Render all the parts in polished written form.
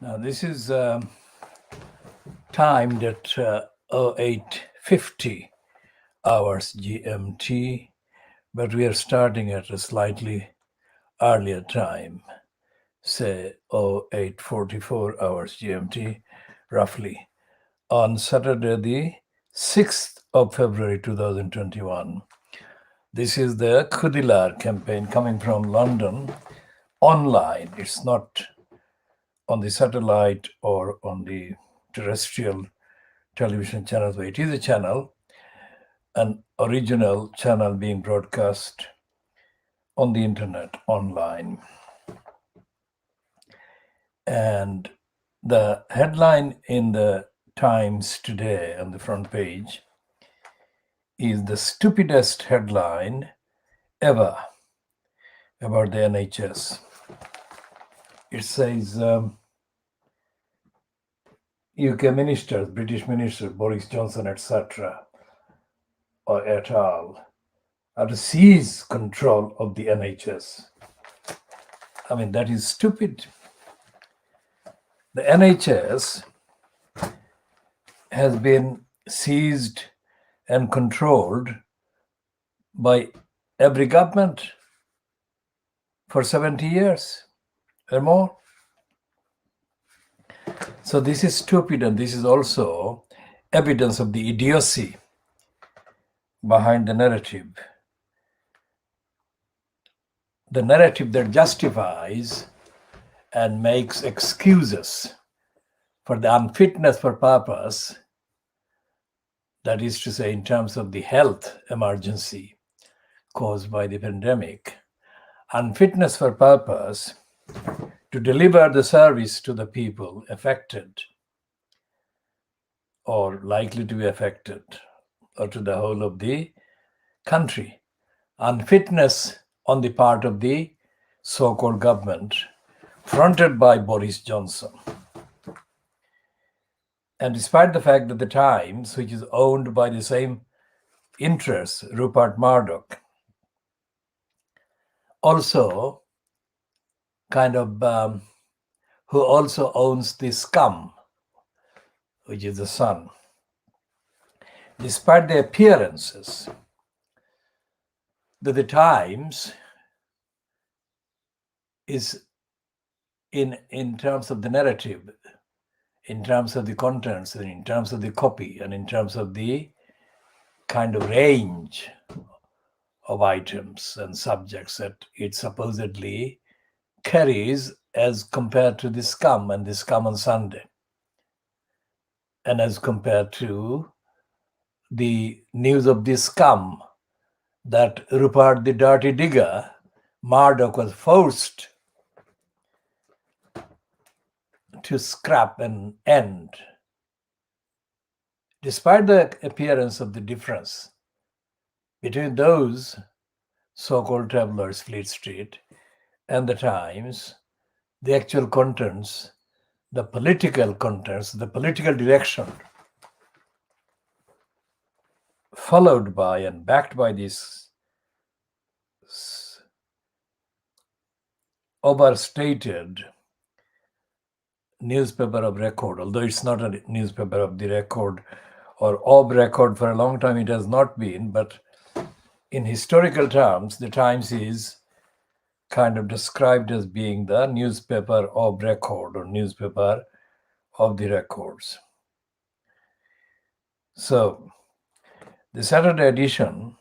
Now, this is timed at 08:50 hours GMT, but we are starting at a slightly earlier time, say 08:44 hours GMT, roughly, on Saturday, the 6th of February 2021. This is the Khoodeelaar campaign coming from London online. It's not on the satellite or on the terrestrial television channels, but it is a channel, an original channel being broadcast on the internet online. And the headline in the Times today on the front page is the stupidest headline ever about the NHS. It says UK ministers, British minister Boris Johnson, etc., or et al., are to seize control of the NHS. I mean, that is stupid. The NHS has been seized and controlled by every government for 70 years or more. So this is stupid, and this is also evidence of the idiocy behind the narrative. The narrative that justifies and makes excuses for the unfitness for purpose, that is to say, in terms of the health emergency caused by the pandemic, unfitness for purpose to deliver the service to the people affected or likely to be affected, or to the whole of the country. Unfitness on the part of the so-called government fronted by Boris Johnson. And despite the fact that the Times, which is owned by the same interests, Rupert Murdoch, also who also owns the Scum, which is the Sun. Despite the appearances that the Times is in terms of the narrative, in terms of the contents, and in terms of the copy, and in terms of the kind of range of items and subjects that it supposedly carries as compared to the Scum and the Scum on Sunday, and as compared to the news of the Scum that Rupert the Dirty Digger Murdoch was forced to scrap and end. Despite the appearance of the difference between those so-called tabloids, Fleet Street, and the Times, the actual contents, the political contents, the political direction followed by and backed by this overstated newspaper of record, although it's not a newspaper of the record or of record. For a long time it has not been, but in historical terms, the Times is kind of described as being the newspaper of record or newspaper of the records. So the Saturday edition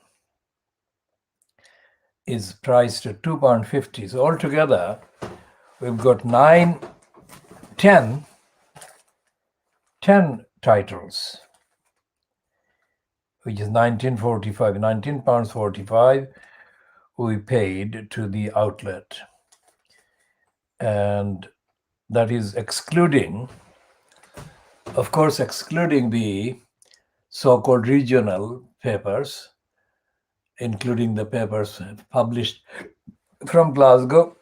is priced at £2.50. So altogether, we've got 10 titles, which is £19.45 we paid to the outlet. And that is excluding, of course, excluding the so-called regional papers, including the papers published from Glasgow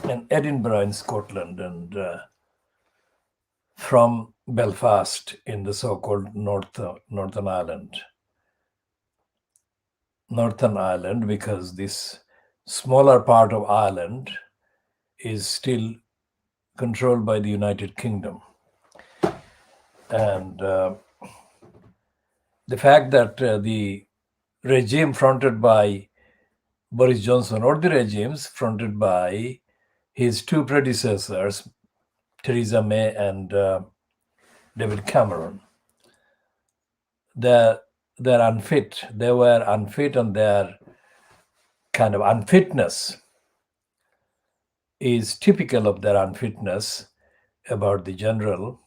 and Edinburgh in Scotland, and from Belfast in the so-called Northern Ireland. Northern Ireland, because this smaller part of Ireland is still controlled by the United Kingdom. And the fact that the regime fronted by Boris Johnson, or the regimes fronted by his two predecessors, Theresa May and David Cameron, they're unfit. They were unfit, and their kind of unfitness is typical of their unfitness about the general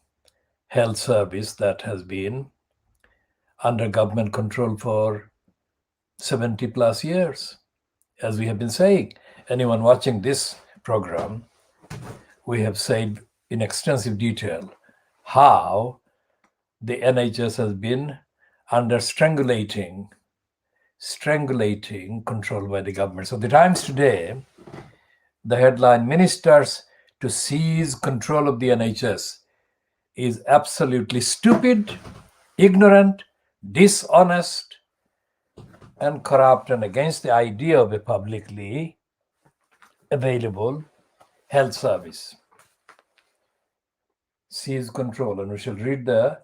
health service that has been under government control for 70 plus years. As we have been saying, anyone watching this program, we have said in extensive detail how the NHS has been under strangulating control by the government. So the Times today, the headline, "Ministers to seize control of the NHS," is absolutely stupid, ignorant, dishonest, and corrupt, and against the idea of a publicly available health service. Seize control, and we shall read the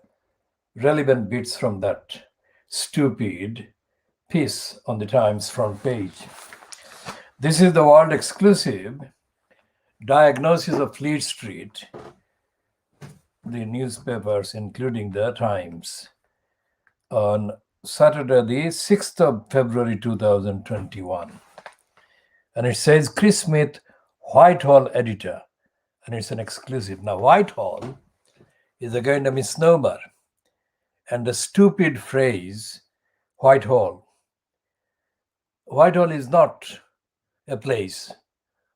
relevant bits from that stupid piece on the Times front page. This is the world exclusive diagnosis of Fleet Street, the newspapers, including the Times, on Saturday, the 6th of February 2021. And it says Chris Smith, Whitehall editor, and it's an exclusive. Now, Whitehall is again a misnomer, and the stupid phrase Whitehall. Whitehall is not a place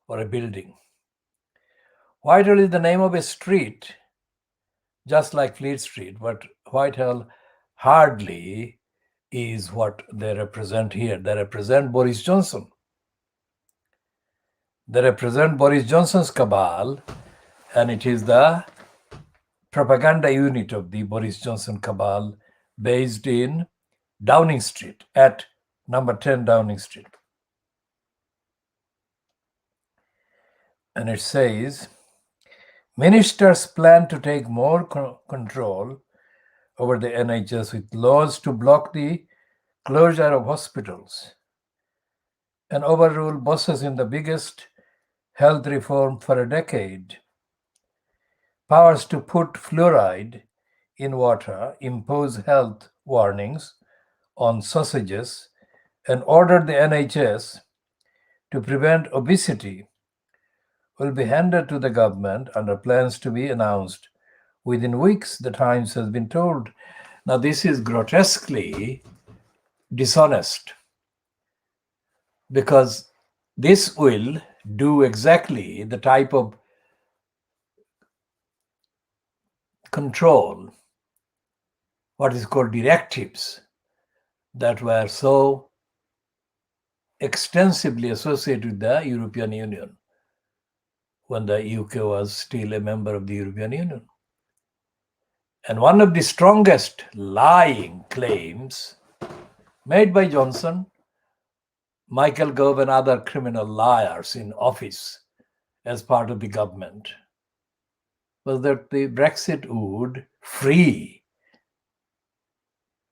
or a building. Whitehall is the name of a street, just like Fleet Street, but Whitehall hardly is what they represent here. They represent Boris Johnson. They represent Boris Johnson's cabal, and it is the propaganda unit of the Boris Johnson cabal based in Downing Street, at number 10 Downing Street. And it says, ministers plan to take more control over the NHS with laws to block the closure of hospitals and overrule bosses in the biggest health reform for a decade. Powers to put fluoride in water, impose health warnings on sausages, and order the NHS to prevent obesity will be handed to the government under plans to be announced within weeks, the Times has been told. Now, this is grotesquely dishonest, because this will do exactly the type of control, what is called directives, that were so extensively associated with the European Union when the UK was still a member of the European Union. And one of the strongest lying claims made by Johnson, Michael Gove, and other criminal liars in office as part of the government was that the Brexit would free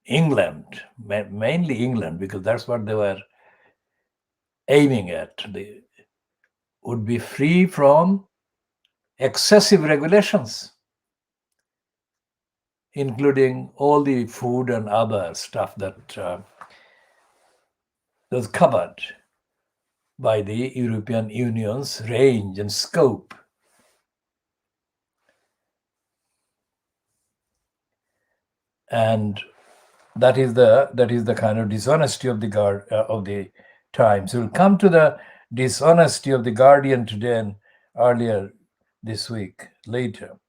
England, mainly England, because that's what they were aiming at. They would be free from excessive regulations, including all the food and other stuff that was covered by the European Union's range and scope. And that is the kind of dishonesty of the Times. We'll come to the dishonesty of the Guardian today and earlier this week later.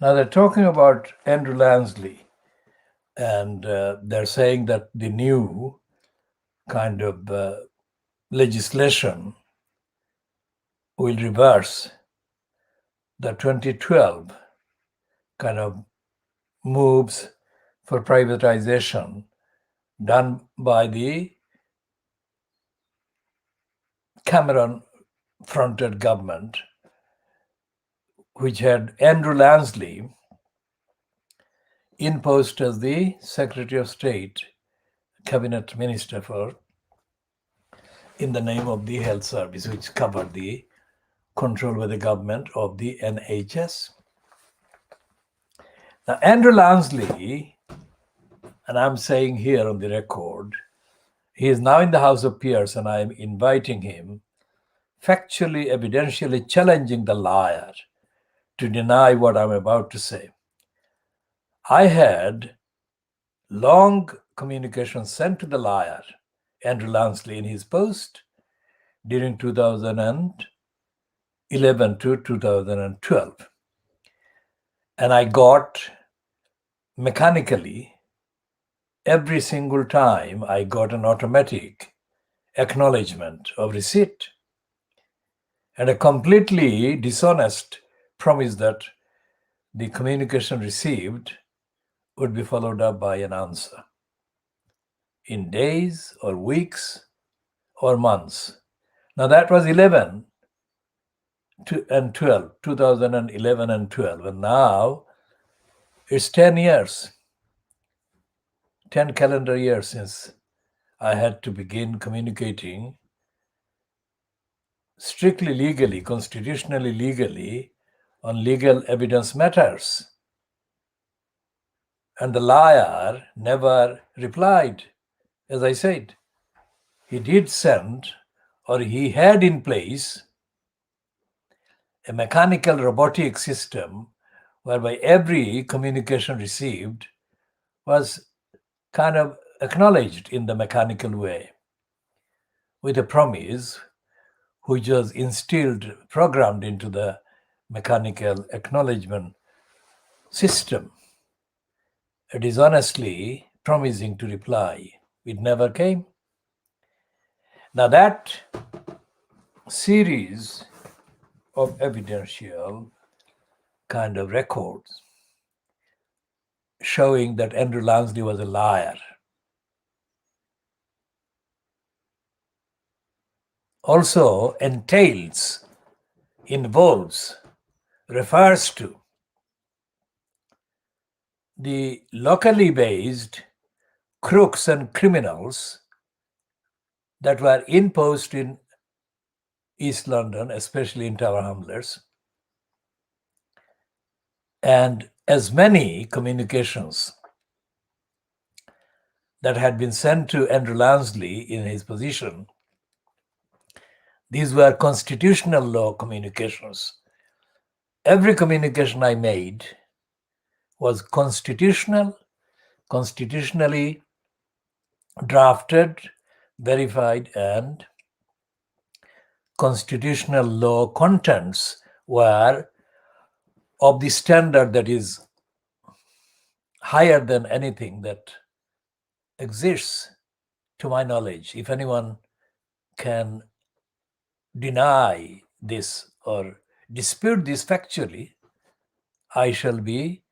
Now they're talking about Andrew Lansley, and they're saying that the new kind of legislation will reverse the 2012 kind of moves for privatization done by the Cameron-fronted government, which had Andrew Lansley imposed as the Secretary of State, Cabinet Minister for, in the name of the Health Service, which covered the control by the government of the NHS. Now, Andrew Lansley, and I'm saying here on the record, he is now in the House of Peers, and I am inviting him, factually, evidentially challenging the liar to deny what I'm about to say. I had long communications sent to the liar, Andrew Lansley, in his post during 2011 to 2012. And I got mechanically, every single time, I got an automatic acknowledgement of receipt and a completely dishonest promise that the communication received would be followed up by an answer in days or weeks or months. Now that was 2011 and 12, and now it's 10 years, 10 calendar years since I had to begin communicating strictly legally, constitutionally legally, on legal evidence matters. And the liar never replied. As I said, he did send, or he had in place, a mechanical robotic system whereby every communication received was kind of acknowledged in the mechanical way with a promise which was instilled, programmed into the mechanical acknowledgement system, dishonestly promising to reply. It never came. Now that series of evidential kind of records showing that Andrew Lansley was a liar also entails, involves, refers to the locally based crooks and criminals that were imposed in East London, especially in Tower Hamlets, and as many communications that had been sent to Andrew Lansley in his position. These were constitutional law communications. Every communication I made was constitutional, constitutionally drafted, verified, and constitutional law contents were of the standard that is higher than anything that exists, to my knowledge. If anyone can deny this or dispute this factually, I shall be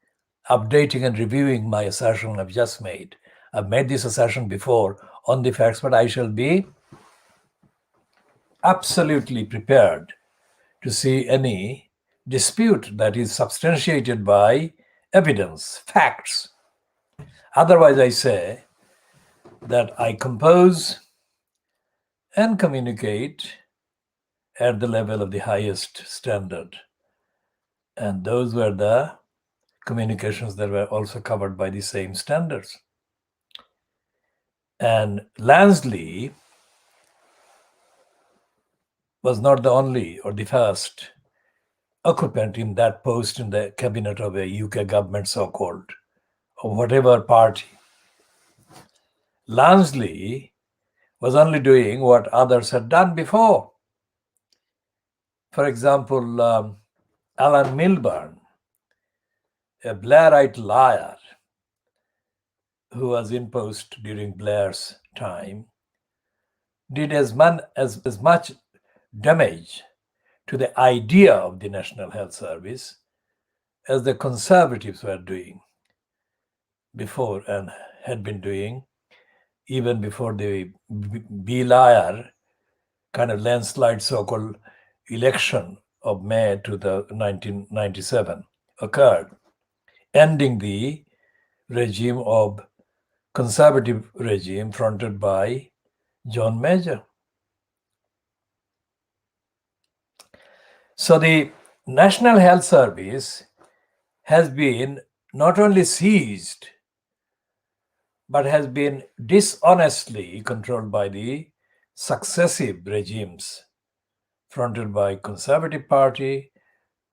updating and reviewing my assertion I've just made. I've made this assertion before on the facts, but I shall be absolutely prepared to see any dispute that is substantiated by evidence, facts. Otherwise, I say that I compose and communicate at the level of the highest standard. And those were the communications that were also covered by the same standards. And Lansley was not the only or the first occupant in that post in the cabinet of a UK government, so-called, or whatever party. Lansley was only doing what others had done before. For example, Alan Milburn, a Blairite liar who was in post during Blair's time, did as much damage to the idea of the National Health Service as the conservatives were doing before and had been doing even before the Belair kind of landslide so-called election of May to the 1997 occurred, ending the regime of conservative regime fronted by John Major. So the National Health Service has been not only seized, but has been dishonestly controlled by the successive regimes fronted by Conservative Party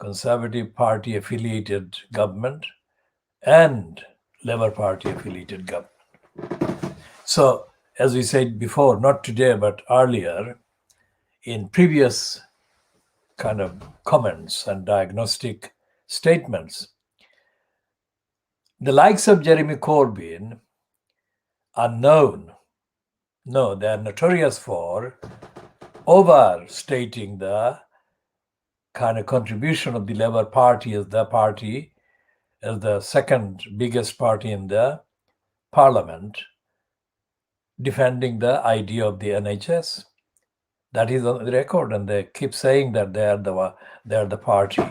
affiliated government, and Labour Party affiliated government. So, as we said before, not today, but earlier, in previous kind of comments and diagnostic statements, the likes of Jeremy Corbyn are known. No, they are notorious for overstating the kind of contribution of the Labour Party as the second biggest party in the parliament, defending the idea of the NHS. That is on the record, and they keep saying that they are the party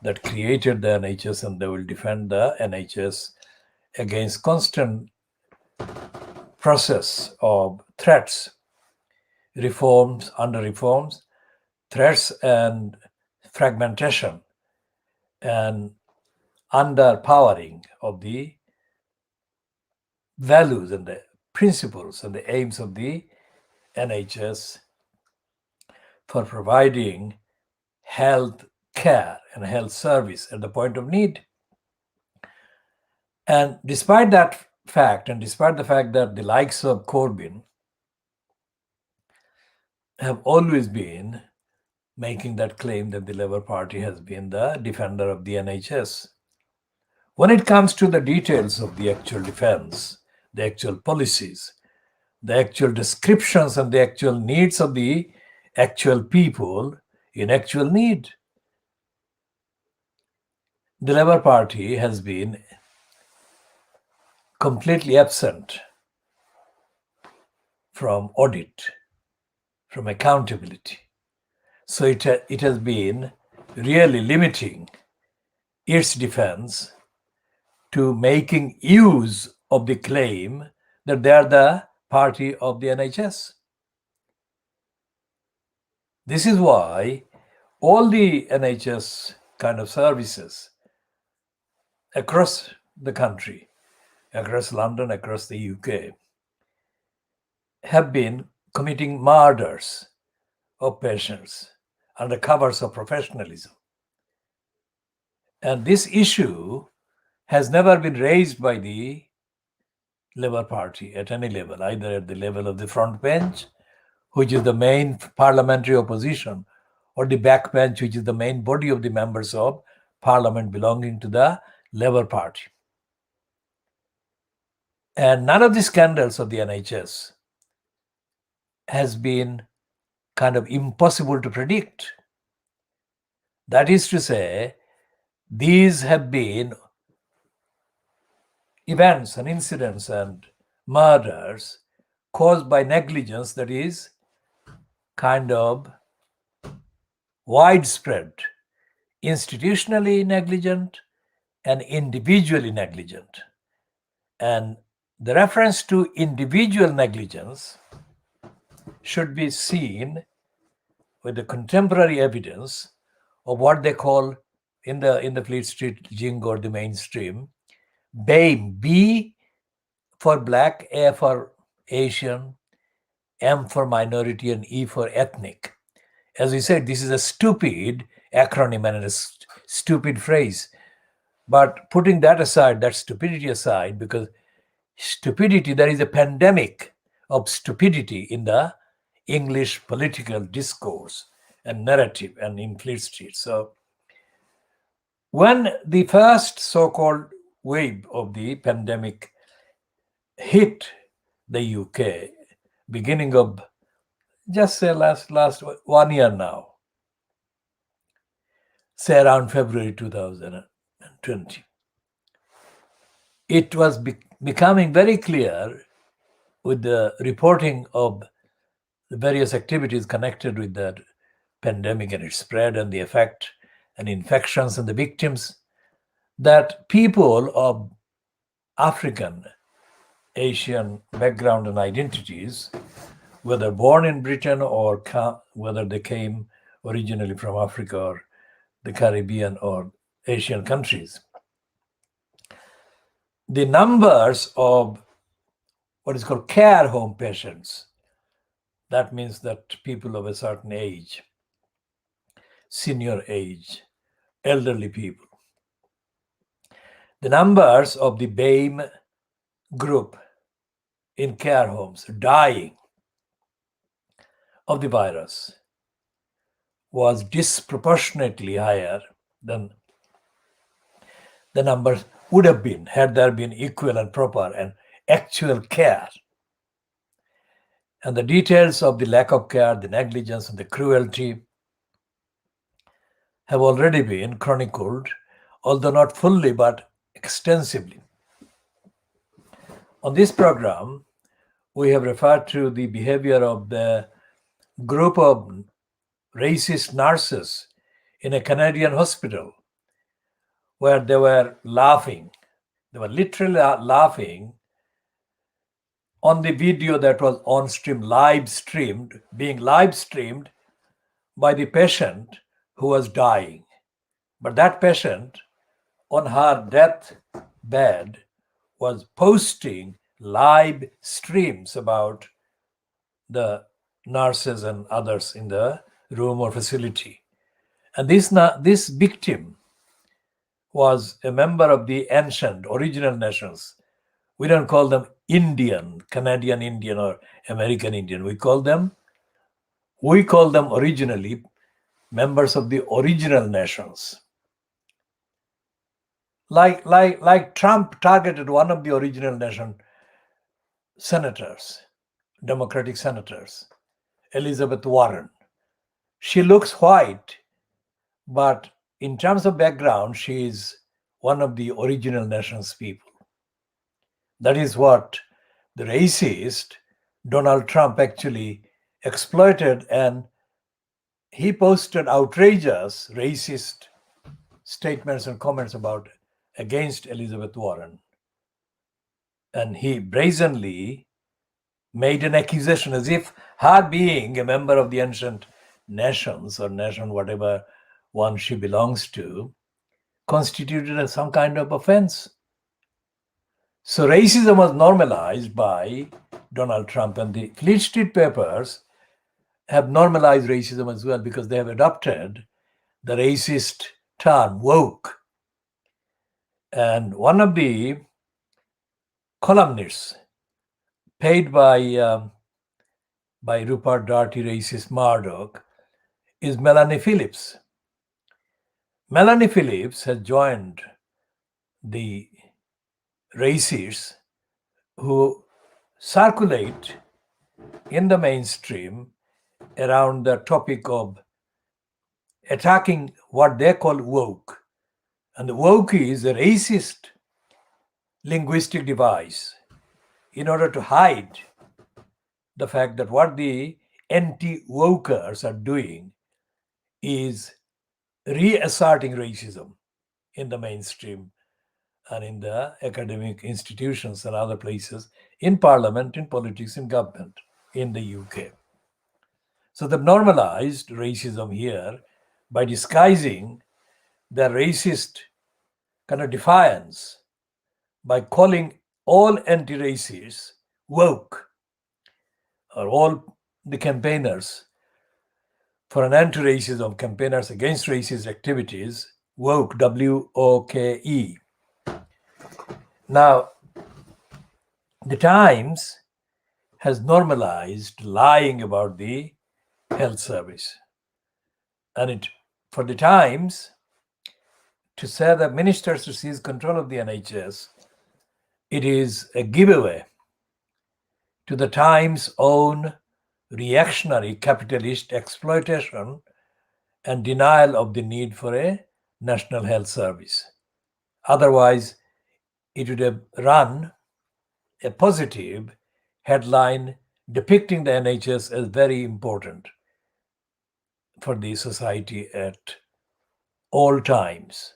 that created the NHS, and they will defend the NHS against constant process of threats, reforms, under reforms, threats and fragmentation and underpowering of the values and the principles and the aims of the NHS for providing health care and health service at the point of need. And despite that fact, and despite the fact that the likes of Corbyn have always been making that claim that the Labour Party has been the defender of the NHS, when it comes to the details of the actual defense, the actual policies, the actual descriptions and the actual needs of the actual people in actual need, the Labour Party has been completely absent from audit, from accountability. So it has been really limiting its defense to making use of the claim that they are the party of the NHS. This is why all the NHS kind of services across the country, across London, across the UK, have been committing murders of patients under covers of professionalism. And this issue has never been raised by the Labour Party at any level, either at the level of the front bench, which is the main parliamentary opposition, or the back bench, which is the main body of the members of parliament belonging to the Labour Party. And none of the scandals of the NHS has been kind of impossible to predict. That is to say, these have been events and incidents and murders caused by negligence that is kind of widespread, institutionally negligent and individually negligent. And the reference to individual negligence should be seen with the contemporary evidence of what they call in the Fleet Street jingo, or the mainstream, BAME, B for Black, A for Asian, M for minority, and E for ethnic. As we said, this is a stupid acronym and a stupid phrase. But putting that aside, that stupidity aside, because stupidity, there is a pandemic of stupidity in the English political discourse and narrative and in Fleet Street. So when the first so-called wave of the pandemic hit the UK, beginning of just say last 1 year now, say around February 2020. It was becoming very clear with the reporting of the various activities connected with that pandemic and its spread and the effect and infections and the victims, that people of African, Asian background and identities, whether born in Britain or whether they came originally from Africa or the Caribbean or Asian countries, the numbers of what is called care home patients, that means that people of a certain age, senior age, elderly people, the numbers of the BAME group in care homes dying of the virus was disproportionately higher than the numbers would have been had there been equal and proper and actual care. And the details of the lack of care, the negligence, and the cruelty have already been chronicled, although not fully but extensively. On this program, we have referred to the behavior of the group of racist nurses in a Canadian hospital where they were laughing. They were literally laughing on the video that was being live streamed by the patient who was dying. But that patient on her death bed was posting live streams about the nurses and others in the room or facility. And this victim was a member of the ancient original nations. We don't call them Indian, Canadian Indian or American Indian. We call them originally members of the original nations. Like Trump targeted one of the original nation senators, Democratic senators, Elizabeth Warren. She looks white, but in terms of background, she is one of the original nations people. That is what the racist Donald Trump actually exploited, and he posted outrageous racist statements and comments against Elizabeth Warren. And he brazenly made an accusation as if her being a member of the ancient nations or nation, whatever one she belongs to, constituted some kind of offense. So racism was normalized by Donald Trump, and the Fleet Street Papers have normalized racism as well because they have adopted the racist term woke. And one of the columnists paid by Rupert Dirty racist Murdoch is Melanie Phillips. Melanie Phillips has joined the racists who circulate in the mainstream around the topic of attacking what they call woke. And the woke is a racist linguistic device in order to hide the fact that what the anti-wokers are doing is reasserting racism in the mainstream and in the academic institutions and other places, in parliament, in politics, in government, in the UK. So they've normalized racism here by disguising their racist kind of defiance by calling all anti-racists woke, or all the campaigners for an anti-racism, campaigners against racist activities, woke, W-O-K-E. Now, the Times has normalized lying about the health service. And for the Times to say that ministers to seize control of the NHS, it is a giveaway to the Times' own reactionary capitalist exploitation and denial of the need for a national health service. Otherwise, it would have run a positive headline depicting the NHS as very important for the society at all times.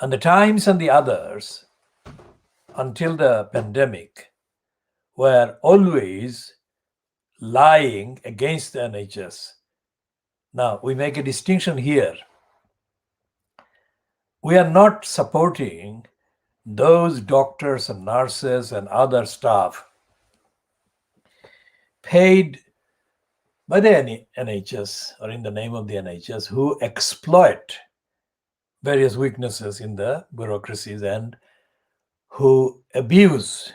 And the Times and the others, until the pandemic, were always lying against the NHS. Now, we make a distinction here. We are not supporting those doctors and nurses and other staff paid by the NHS or in the name of the NHS who exploit various weaknesses in the bureaucracies and who abuse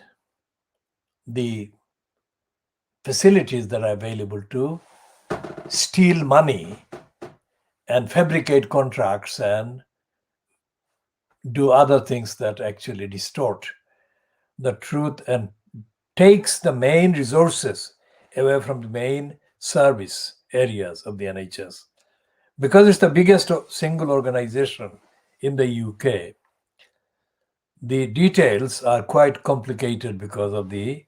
the facilities that are available to steal money and fabricate contracts and do other things that actually distort the truth and takes the main resources away from the main service areas of the NHS. Because it's the biggest single organization in the UK, the details are quite complicated because of the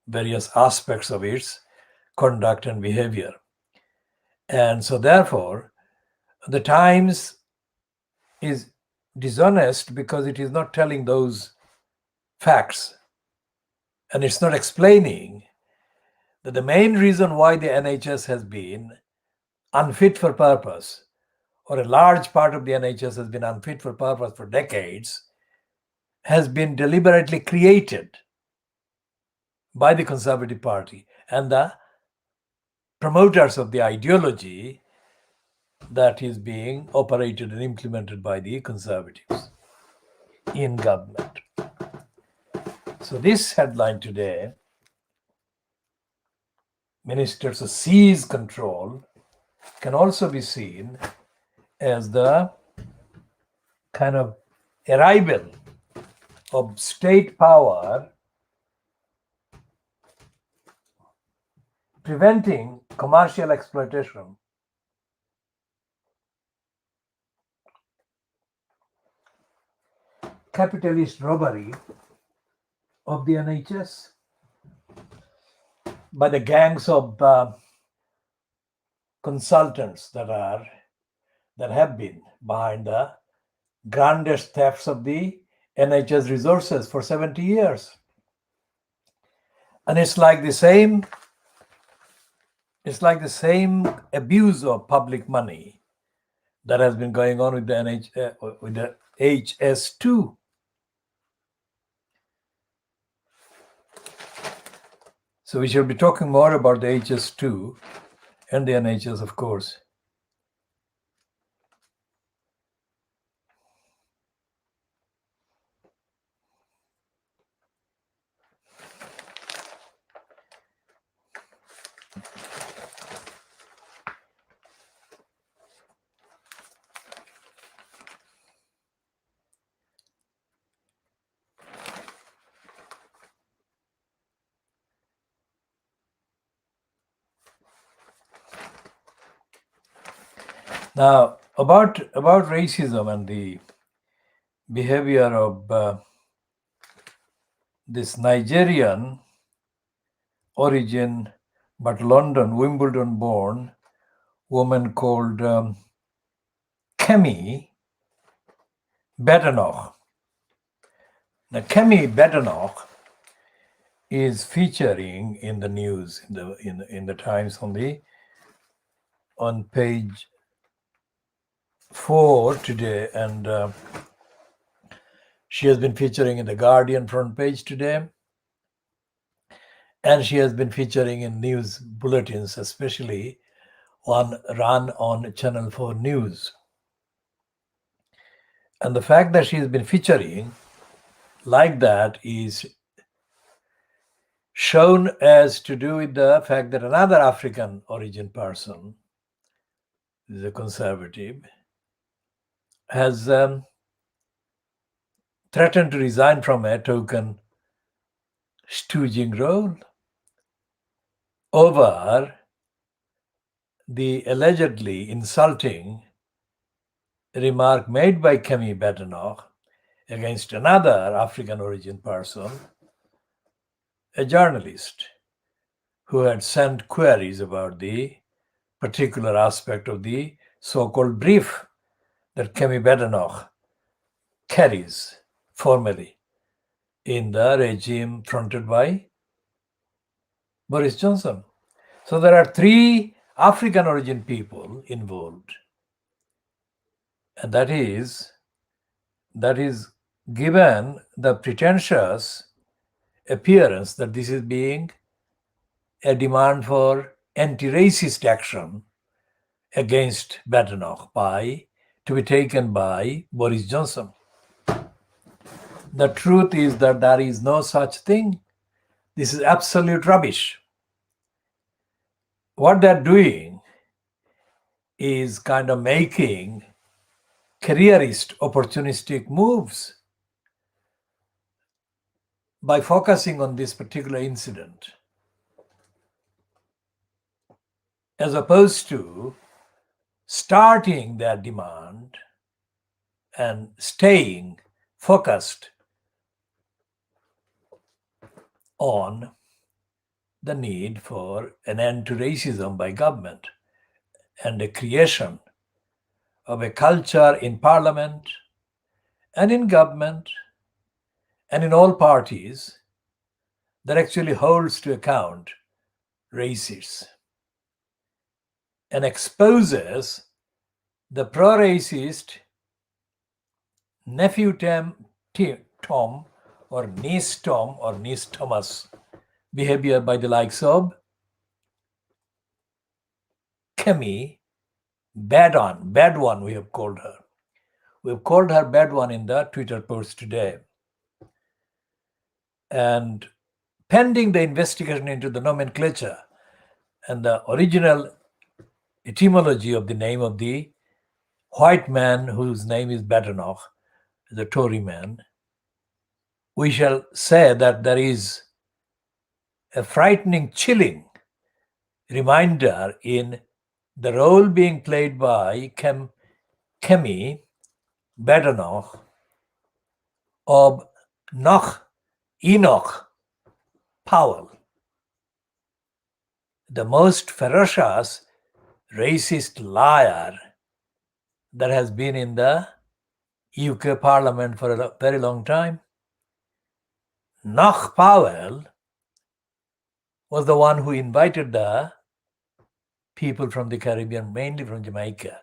various aspects of its conduct and behavior. And so therefore, the Times is dishonest because it is not telling those facts. And it's not explaining that the main reason why the NHS has been unfit for purpose, or a large part of the NHS has been unfit for purpose for decades, has been deliberately created by the Conservative Party and the promoters of the ideology that is being operated and implemented by the Conservatives in government. So this headline today, Ministers seize control, can also be seen as the kind of arrival of state power preventing commercial exploitation capitalist robbery of the NHS by the gangs of consultants that have been behind the grandest thefts of the NHS resources for 70 years. And it's like the same abuse of public money that has been going on with the HS2. So we shall be talking more about the HS2 and the NHS, of course. Now, about racism and the behavior of this Nigerian origin but Wimbledon born woman called Kemi Badenoch. Now, Kemi Badenoch is featuring in the news in the Times on page 4 today, and she has been featuring in the Guardian front page today, and she has been featuring in news bulletins, especially one run on Channel 4 News. And the fact that she has been featuring like that is shown as to do with the fact that another African origin person, is a conservative, has threatened to resign from a token stooging role. over the allegedly insulting remark made by Kemi Badenoch against another African origin person, a journalist, who had sent queries about the particular aspect of the so-called brief that Kemi Badenoch carries formally in the regime fronted by Boris Johnson. So there are three African origin people involved, and that is given the pretentious appearance that this is being a demand for anti-racist action against Badenoch to be taken by Boris Johnson. The truth is that there is no such thing. This is absolute rubbish. What they're doing is kind of making careerist, opportunistic moves by focusing on this particular incident, as opposed to starting their demand and staying focused on the need for an end to racism by government and the creation of a culture in parliament and in government and in all parties that actually holds to account racists and exposes the pro-racist nephew Tom or niece Tom or niece Thomas behavior by the likes of Kemi bad one we have called her. We have called her bad one in the Twitter post today. And pending the investigation into the nomenclature and the original etymology of the name of the white man whose name is Badenoch, the Tory man, we shall say that there is a frightening, chilling reminder in the role being played by Kemi Badenoch of Enoch Powell, the most ferocious racist liar that has been in the UK Parliament for a very long time. Enoch Powell was the one who invited the people from the Caribbean, mainly from Jamaica,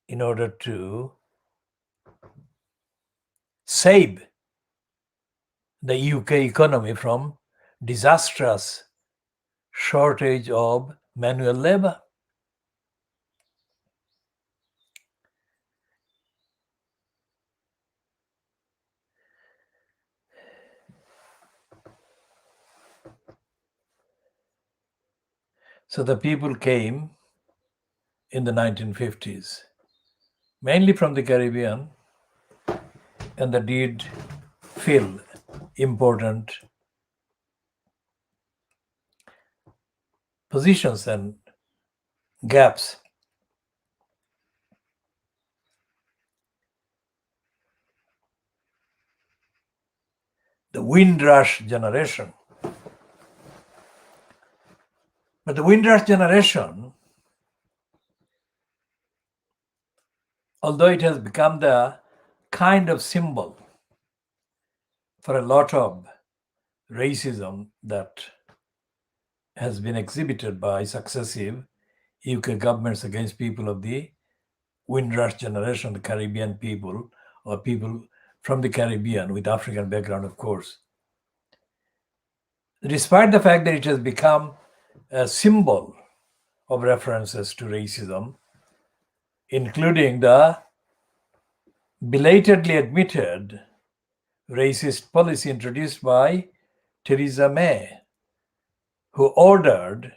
in order to save the UK economy from disastrous shortage of manual labor. So the people came in the 1950s, mainly from the Caribbean, and they did fill important positions and gaps. The Windrush generation. But the Windrush generation, although it has become the kind of symbol for a lot of racism that has been exhibited by successive UK governments against people of the Windrush generation, the Caribbean people, or people from the Caribbean with African background, of course. Despite the fact that it has become a symbol of references to racism, including the belatedly admitted racist policy introduced by Theresa May, who ordered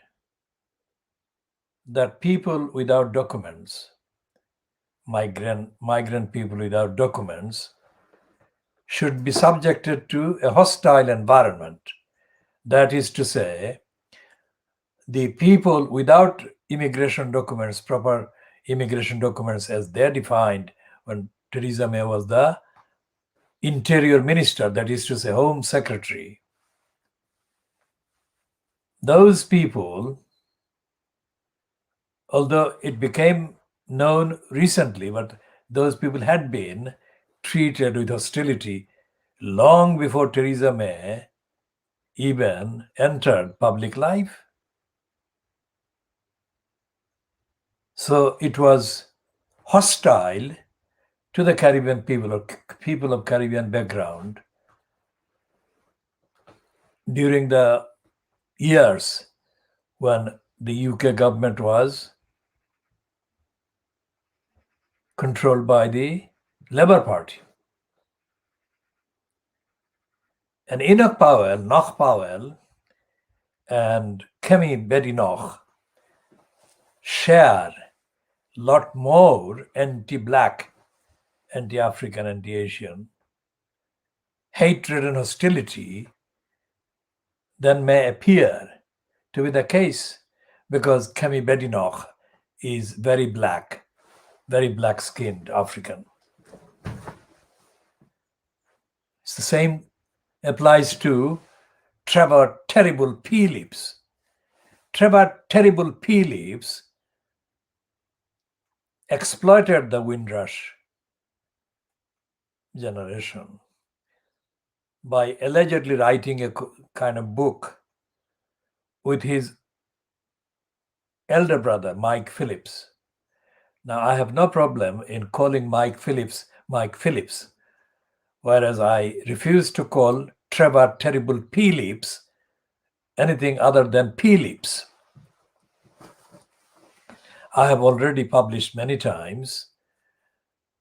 that people without documents, migrant people without documents, should be subjected to a hostile environment. That is to say, the people without immigration documents, proper immigration documents as they're defined when Theresa May was the interior minister, that is to say, home secretary. Those people, although it became known recently, but those people had been treated with hostility long before Theresa May even entered public life. So it was hostile to the Caribbean people or people of Caribbean background during the years when the UK government was controlled by the Labour Party. And Enoch Powell, and Kemi Badenoch share a lot more anti-Black, anti-African, anti-Asian hatred and hostility than may appear to be the case, because Kemi Badenoch is very black-skinned African. It's the same applies to Trevor Terrible Phillips. Trevor Terrible Phillips exploited the Windrush generation by allegedly writing a kind of book with his elder brother, Mike Phillips. Now, I have no problem in calling Mike Phillips, whereas I refuse to call Trevor Terrible Phillips anything other than Phillips. I have already published many times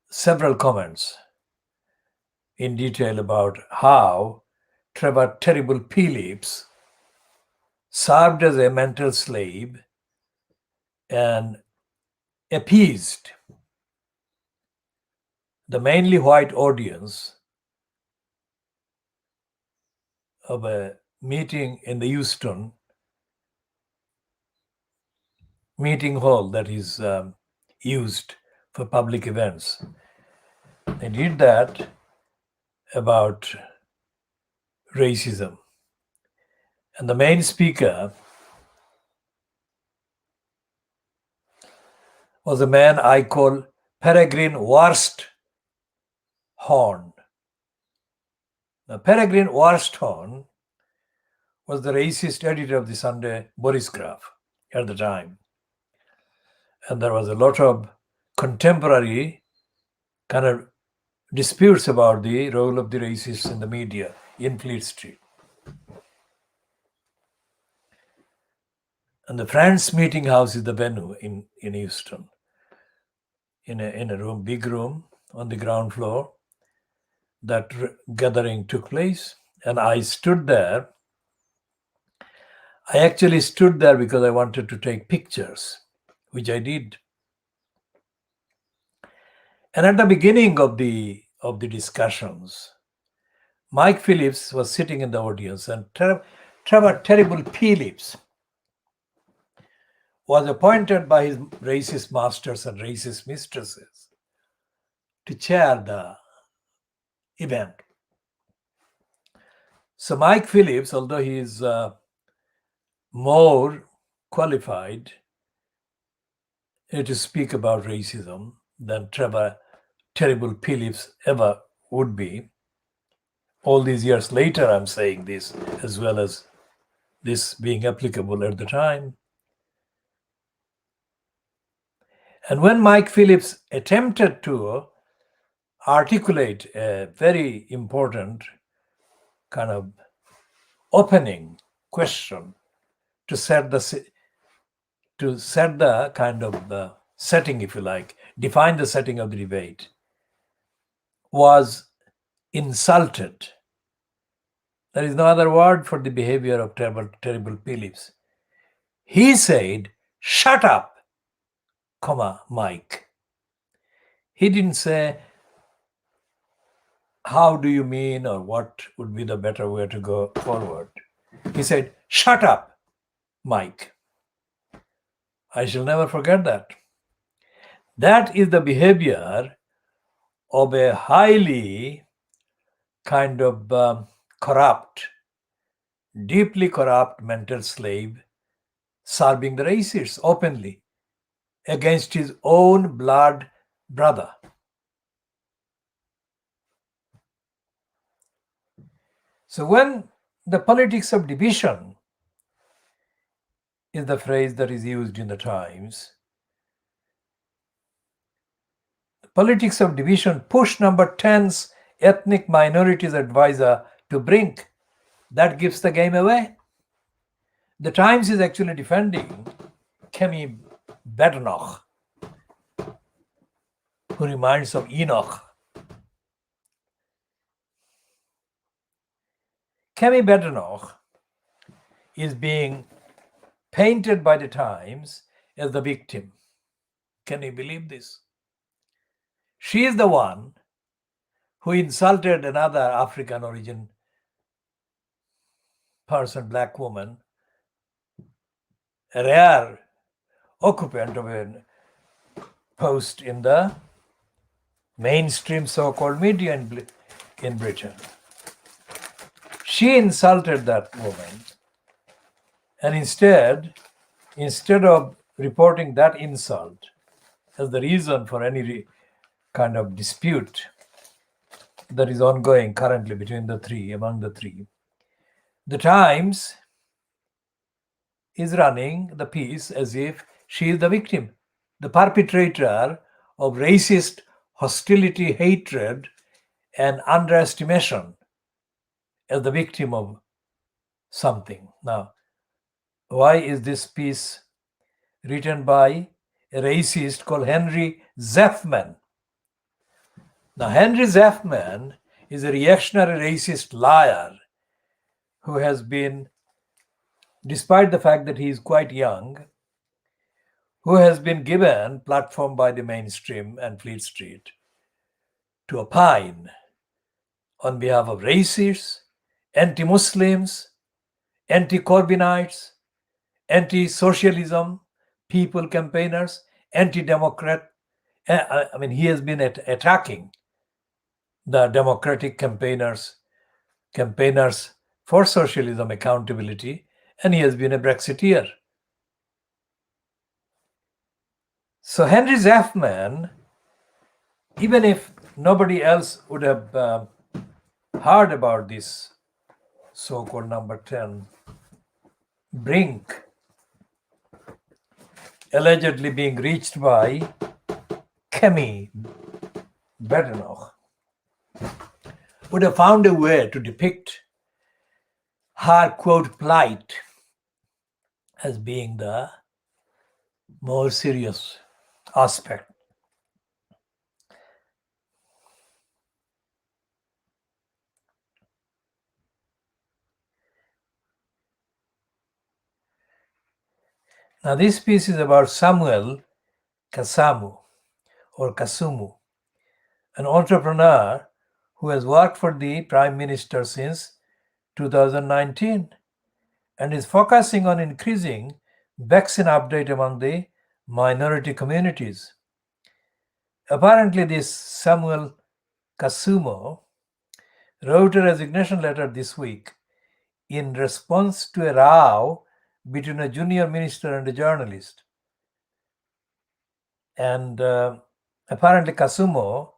several comments in detail about how Trevor Terrible Phillips served as a mental slave and appeased the mainly white audience of a meeting in the Houston meeting hall that is used for public events. They did that about racism. And the main speaker was a man I call Peregrine Worsthorn. Now, Peregrine Worsthorn was the racist editor of the Sunday Boris Graph at the time. And there was a lot of contemporary kind of disputes about the role of the racists in the media in Fleet Street. And the France Meeting House is the venue in Houston. In a room, big room on the ground floor, that gathering took place. And I stood there. I actually stood there because I wanted to take pictures, which I did. And at the beginning of the discussions, Mike Phillips was sitting in the audience, and Trevor Terrible Phillips was appointed by his racist masters and racist mistresses to chair the event. So Mike Phillips, although he is more qualified to speak about racism than Trevor Terrible Phillips ever would be, all these years later I'm saying this, as well as this being applicable at the time. And when Mike Phillips attempted to articulate a very important kind of opening question to set the kind of the setting, if you like, define the setting of the debate, was insulted. There is no other word for the behavior of Terrible Phillips. He said, "Shut up, Mike." He didn't say, "How do you mean?" or what would be the better way to go forward. He said, "Shut up, Mike." I shall never forget that. That is the behavior of a highly kind of corrupt, deeply corrupt mental slave serving the racists openly against his own blood brother. So when the politics of division is the phrase that is used in the Times, politics of division pushed number 10's ethnic minorities advisor to brink. That gives the game away. The Times is actually defending Kemi Badenoch, who reminds of Enoch. Kemi Badenoch is being painted by the Times as the victim. Can you believe this? She is the one who insulted another African origin person, black woman, a rare occupant of a post in the mainstream so-called media in Britain. She insulted that woman, and instead of reporting that insult as the reason for any kind of dispute that is ongoing currently among the three, the Times is running the piece as if she is the victim, the perpetrator of racist hostility, hatred, and underestimation, as the victim of something. Now, why is this piece written by a racist called Henry Zeffman? Now, Henry Zeffman is a reactionary racist liar who has been, despite the fact that he is quite young, who has been given platform by the mainstream and Fleet Street to opine on behalf of racists, anti-Muslims, anti-Corbynites, anti-socialism, people campaigners, anti-democrat. I mean, he has been attacking the democratic campaigners for socialism accountability, and he has been a Brexiteer. So Henry Zeffman, even if nobody else would have heard about this so-called number 10 brink allegedly being reached by Kemi Badenoch, would have found a way to depict her, quote, plight as being the more serious aspect. Now, this piece is about Samuel Kasumu, an entrepreneur who has worked for the Prime Minister since 2019 and is focusing on increasing vaccine update among the minority communities. Apparently, this Samuel Kasumu wrote a resignation letter this week in response to a row between a junior minister and a journalist. And apparently Kasumu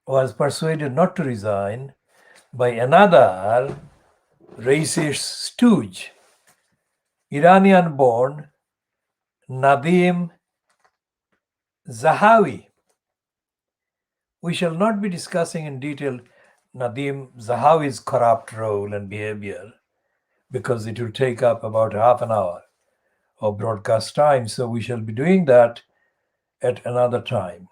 was persuaded not to resign by another racist stooge, Iranian-born Nadim Zahawi. We shall not be discussing in detail Nadim Zahawi's corrupt role and behavior because it will take up about half an hour of broadcast time. So we shall be doing that at another time.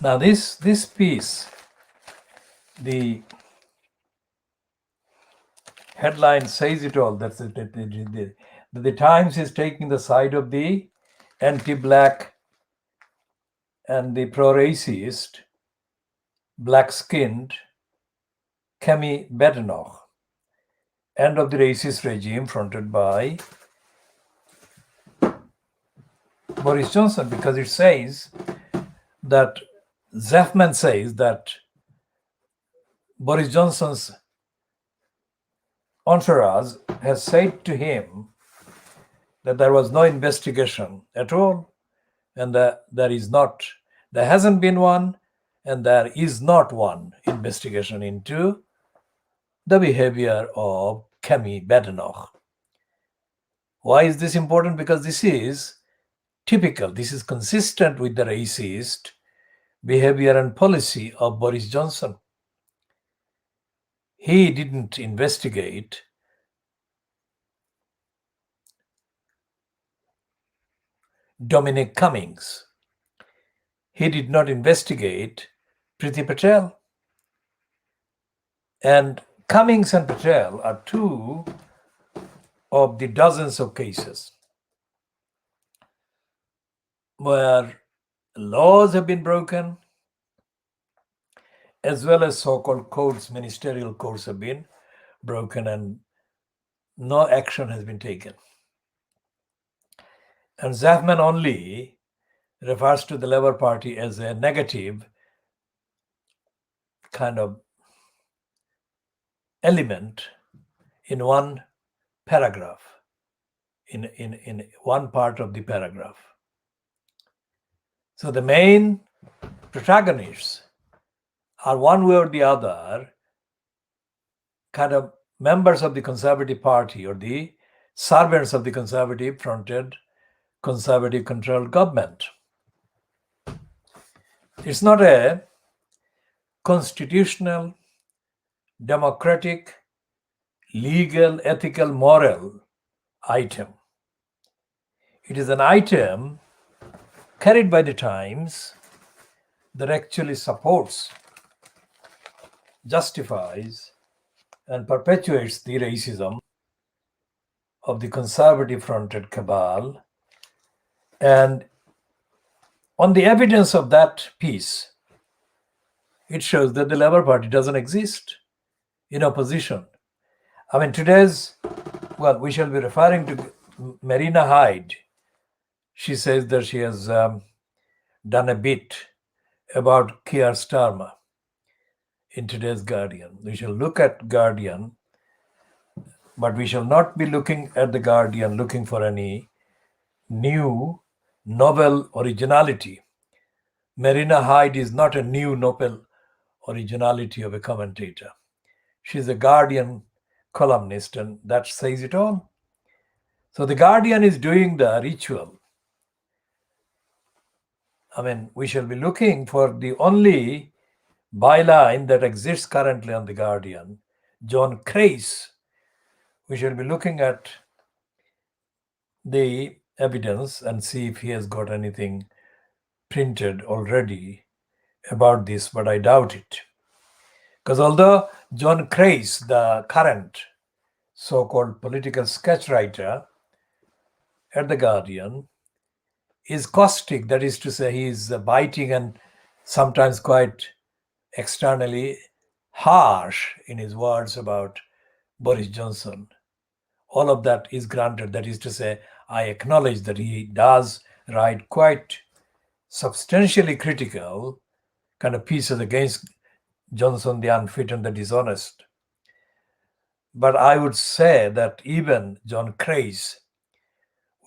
Now this piece, the headline says it all. That's it. The Times is taking the side of the anti-black and the pro-racist, black-skinned Kemi Badenoch, end of the racist regime fronted by Boris Johnson, because it says that Zafman says that Boris Johnson's entourage has said to him that there was no investigation at all, and that there hasn't been one, and there is not one investigation into the behavior of Kemi Badenoch. Why is this important? Because this is typical, this is consistent with the racist behavior and policy of Boris Johnson. He didn't investigate Dominic Cummings. He did not investigate Priti Patel. And Cummings and Patel are two of the dozens of cases where laws have been broken, as well as so-called codes, ministerial codes have been broken, and no action has been taken. And Zafman only refers to the Labour Party as a negative kind of element in one paragraph, in one part of the paragraph. So the main protagonists are one way or the other kind of members of the Conservative Party or the servants of the Conservative fronted, Conservative controlled government. It's not a constitutional, democratic, legal, ethical, moral item. It is an item carried by the Times that actually supports, justifies, and perpetuates the racism of the conservative fronted cabal. And on the evidence of that piece, it shows that the Labour Party doesn't exist in opposition. I mean, we shall be referring to Marina Hyde. She says that she has done a bit about Keir Starmer in today's Guardian. We shall look at Guardian, but we shall not be looking at the Guardian looking for any new novel originality. Marina Hyde is not a new novel originality of a commentator. She's a Guardian columnist, and that says it all. So the Guardian is doing the ritual. I mean, we shall be looking for the only byline that exists currently on the Guardian, John Crace. We shall be looking at the evidence and see if he has got anything printed already about this, but I doubt it. Because although John Crace, the current so-called political sketch writer at the Guardian, is caustic, that is to say, he is biting and sometimes quite externally harsh in his words about Boris Johnson. All of that is granted. That is to say, I acknowledge that he does write quite substantially critical kind of pieces against Johnson, the unfit and the dishonest. But I would say that even John Crace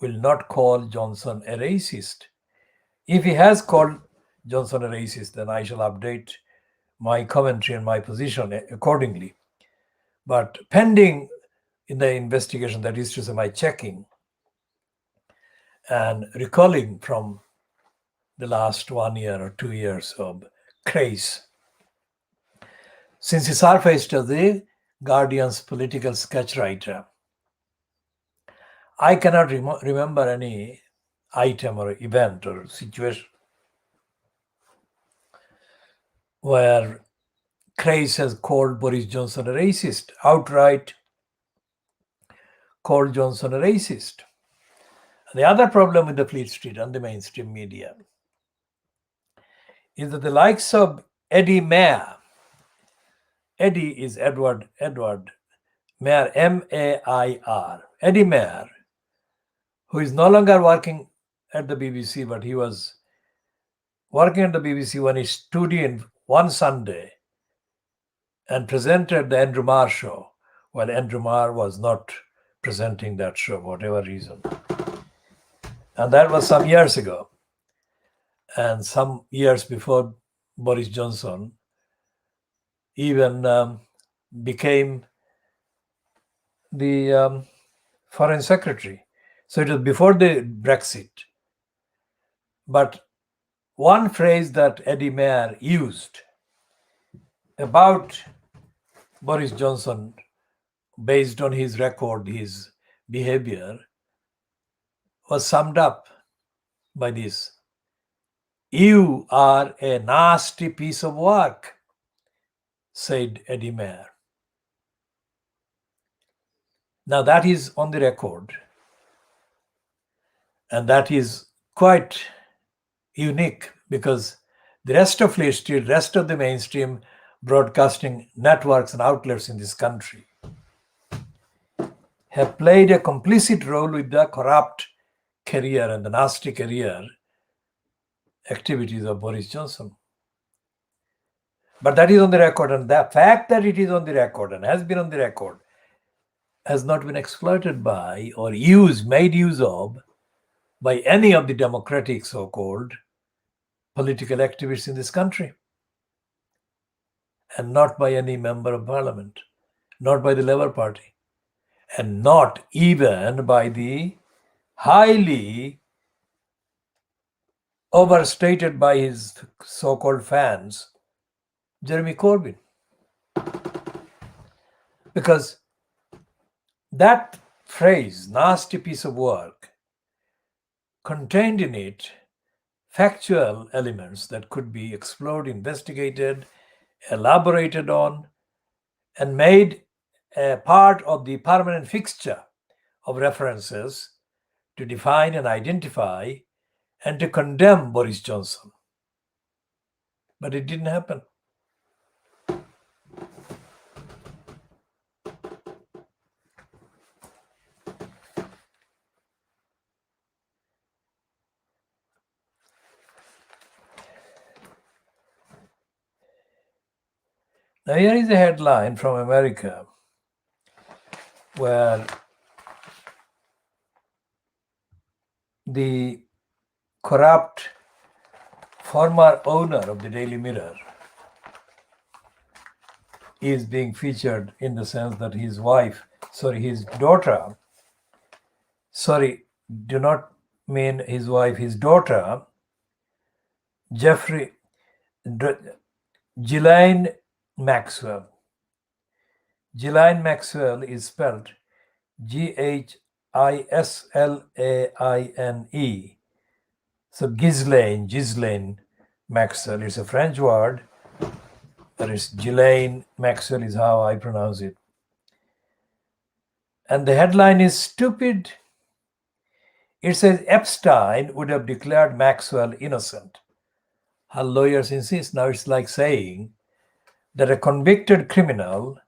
will not call Johnson a racist. If he has called Johnson a racist, then I shall update my commentary and my position accordingly. But pending in the investigation, that is to say, my checking and recalling from the last 1 year or 2 years of Crace, since he surfaced as the Guardian's political sketch writer, I cannot remember any item or event or situation where Crace has called Boris Johnson a racist, outright called Johnson a racist. And the other problem with the Fleet Street and the mainstream media is that the likes of Eddie Mair, Eddie is Edward Mair, M-A-I-R, Eddie Mair, who is no longer working at the BBC, but he was working at the BBC when he stood in one Sunday and presented the Andrew Marr show, while Andrew Marr was not presenting that show, for whatever reason. And that was some years ago. And some years before Boris Johnson even became the foreign secretary. So it was before the Brexit. But one phrase that Eddie Mair used about Boris Johnson, based on his record, his behavior, was summed up by this: "You are a nasty piece of work," said Eddie Mair. Now that is on the record, and that is quite unique, because the rest of Fleet Street, rest of the mainstream broadcasting networks and outlets in this country have played a complicit role with the corrupt career and the nasty career activities of Boris Johnson. But that is on the record, and the fact that it is on the record and has been on the record has not been exploited by or made use of by any of the democratic so-called political activists in this country, and not by any member of parliament, not by the Labour Party, and not even by the highly overstated by his so-called fans, Jeremy Corbyn. Because that phrase, nasty piece of work, contained in it factual elements that could be explored, investigated, elaborated on, and made a part of the permanent fixture of references to define and identify and to condemn Boris Johnson. But it didn't happen. Now here is a headline from America where the corrupt former owner of the Daily Mirror is being featured, in the sense that his daughter, do not mean his wife, his daughter, Ghislaine Maxwell. Ghislaine Maxwell is spelled Ghislaine. So Ghislaine Maxwell. It's a French word, but it's Ghislaine Maxwell is how I pronounce it. And the headline is stupid. It says Epstein would have declared Maxwell innocent. Her lawyers insist. Now it's like saying that a convicted criminal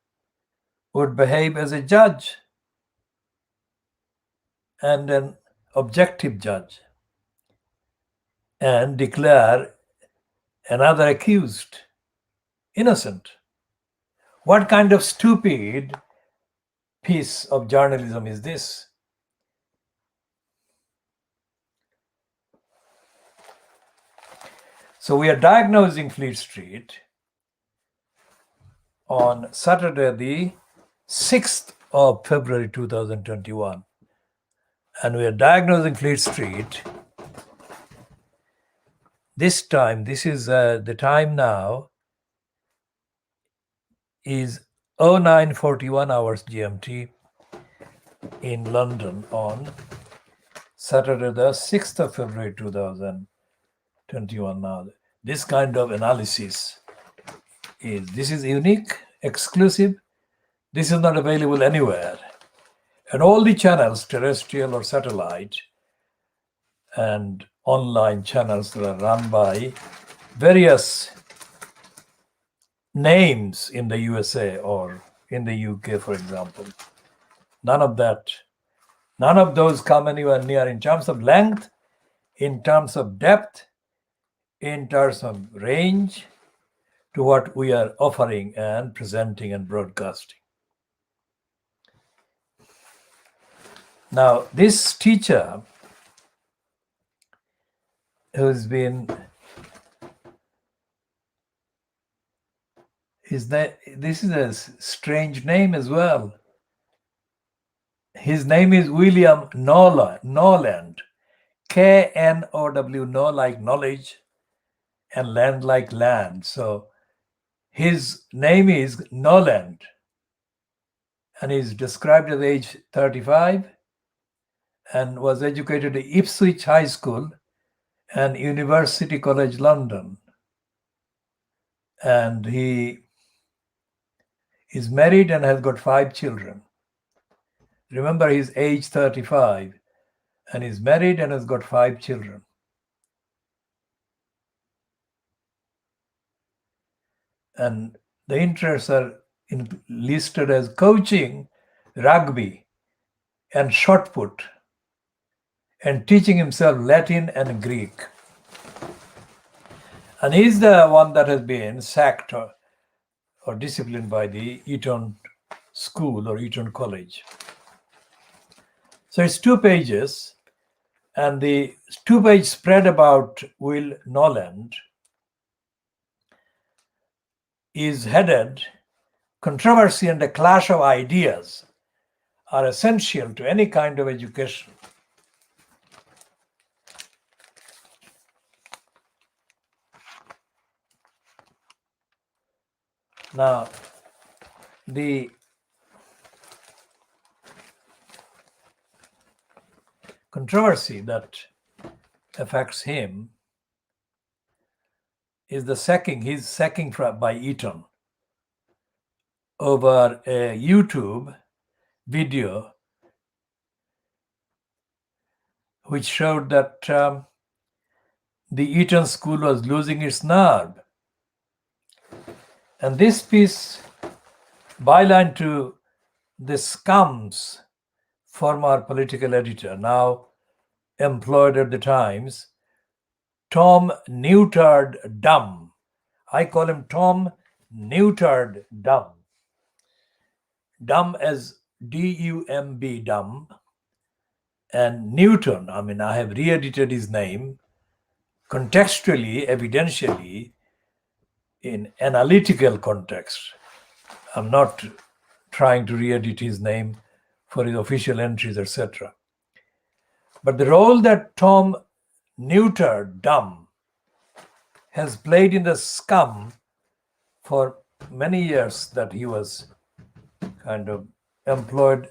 would behave as a judge, and an objective judge, and declare another accused innocent. What kind of stupid piece of journalism is this? So we are diagnosing Fleet Street on Saturday, the 6th of February 2021. And we are diagnosing Fleet Street. This is the time now is 09:41 hours GMT in London on Saturday, the 6th of February 2021. Now, this kind of analysis this is unique, exclusive. This is not available anywhere. And all the channels, terrestrial or satellite, and online channels that are run by various names in the USA or in the UK, for example. None of those come anywhere near in terms of length, in terms of depth, in terms of range to what we are offering and presenting and broadcasting. Now, this teacher who's been this is a strange name as well. His name is William Knowland, K-N-O-W, know like knowledge, and land like land. So his name is Knowland, and he's described at age 35 and was educated at Ipswich High School and University College London. And he is married and has got 5 children. Remember, he's age 35 and he's married and has got 5 children. And the interests are listed as coaching, rugby, and shot put, and teaching himself Latin and Greek. And he's the one that has been sacked or disciplined by the Eton School or Eton College. So it's 2 pages, and the 2-page spread about Will Knowland is headed "Controversy and a Clash of Ideas are Essential to Any Kind of Education." Now, the controversy that affects him is the sacking. He's sacking by Eton over a YouTube video which showed that the Eton school was losing its nerve. And this piece, byline to the Scum's former political editor, now employed at the Times, Tom Neutered Dumb. I call him Tom Neutered Dumb. Dumb as D-U-M-B, dumb. And Newton, I have re-edited his name contextually, evidentially, in analytical context. I'm not trying to re-edit his name for his official entries, etc. But the role that Tom Neutered Dumb has played in the Scum for many years that he was kind of employed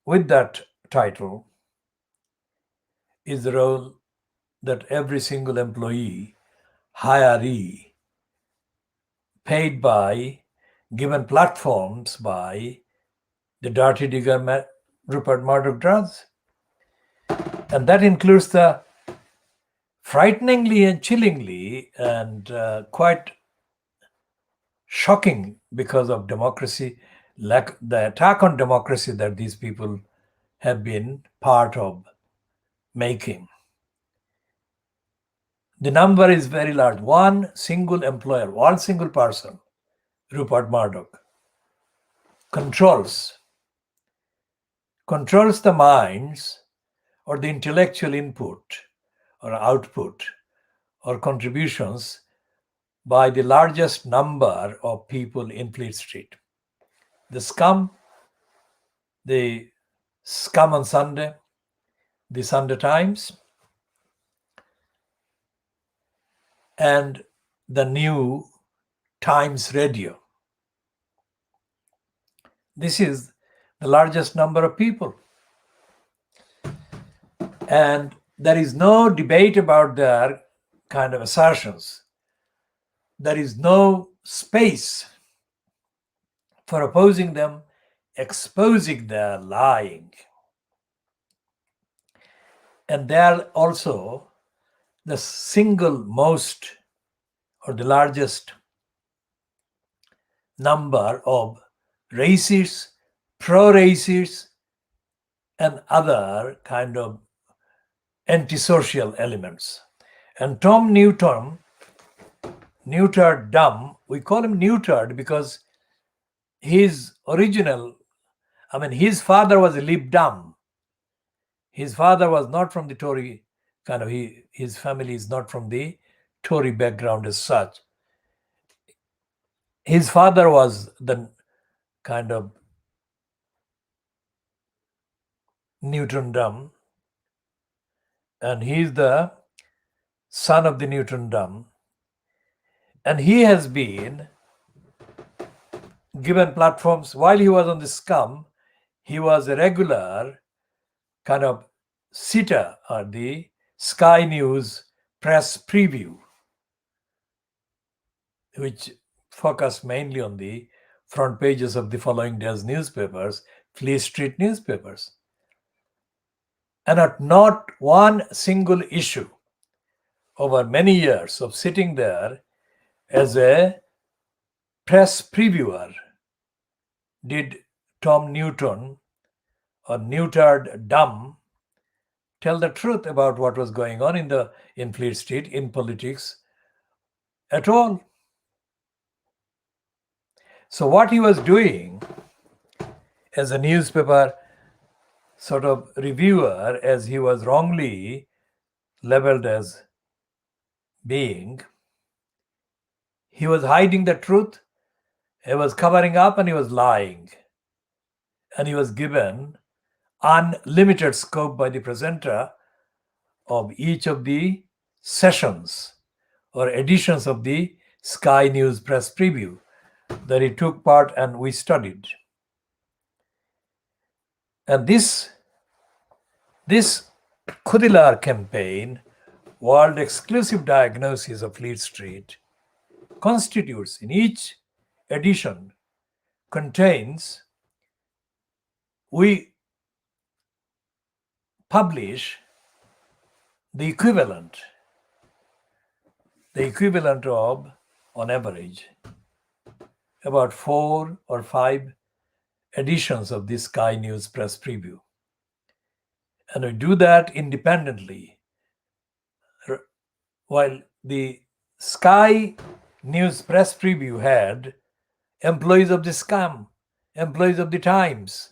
with that title is the role that every single employee, hiree, paid by, given platforms by the dirty digger Rupert Murdoch does. And that includes the frighteningly and chillingly and quite shocking, because of democracy, the attack on democracy that these people have been part of making. The number is very large. One single employer, one single person, Rupert Murdoch, controls the minds or the intellectual input or output or contributions by the largest number of people in Fleet Street. The Scum on Sunday, the Sunday Times, and the New Times Radio. This is the largest number of people. And there is no debate about their kind of assertions. There is no space for opposing them, exposing their lying. And they are also the single most or the largest number of racists, pro-racists, and other kind of antisocial elements. And Tom Newton, neutered dumb, we call him neutered because his father was a Lib Dum. His father was not from the Tory his family is not from the Tory background as such. His father was the kind of Newton Dum, and he is the son of the Newton Dum. And he has been given platforms while he was on the scum. He was a regular kind of sitter at the Sky News press preview, which focused mainly on the front pages of the following day's newspapers, Fleet Street newspapers. And at not one single issue over many years of sitting there as a press previewer did Tom Newton or neutered dumb tell the truth about what was going on in Fleet Street, in politics at all. So what he was doing as a newspaper sort of reviewer, as he was wrongly labeled as being, he was hiding the truth, he was covering up, and he was lying. And he was given unlimited scope by the presenter of each of the sessions or editions of the Sky News press preview that he took part and we studied. And this Khoodeelaar campaign, world exclusive diagnosis of Fleet Street, constitutes in each edition contains, we publish the equivalent of, on average, about 4 or 5 editions of this Sky News press preview. And we do that independently. While the Sky News press preview had employees of the scam, employees of the Times.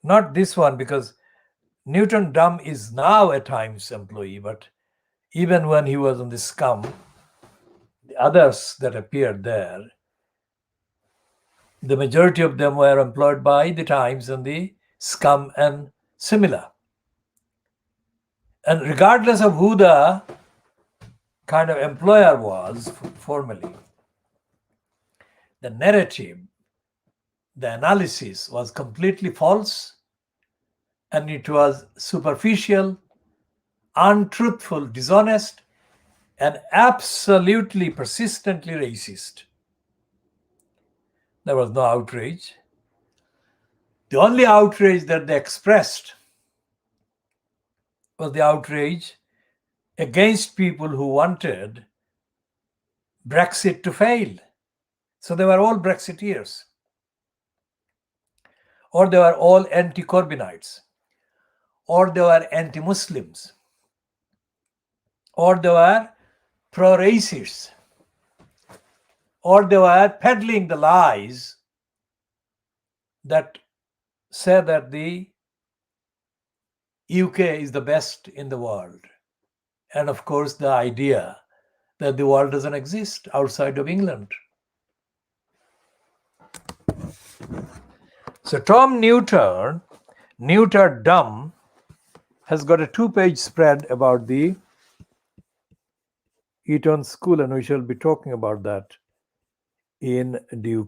Not this one, because Newton Dum is now a Times employee, but even when he was on the scum, the others that appeared there, the majority of them were employed by the Times and the scum and similar. And regardless of who the kind of employer was formally, the narrative, the analysis was completely false, and it was superficial, untruthful, dishonest, and absolutely persistently racist. There was no outrage. The only outrage that they expressed was the outrage against people who wanted Brexit to fail. So they were all Brexiteers, or they were all anti-Corbynites, or they were anti-Muslims, or they were pro-racists, or they were peddling the lies that say that the UK is the best in the world. And of course, the idea that the world doesn't exist outside of England. So Tom Newton Dum, has got a 2-page spread about the Eton School, and we shall be talking about that in due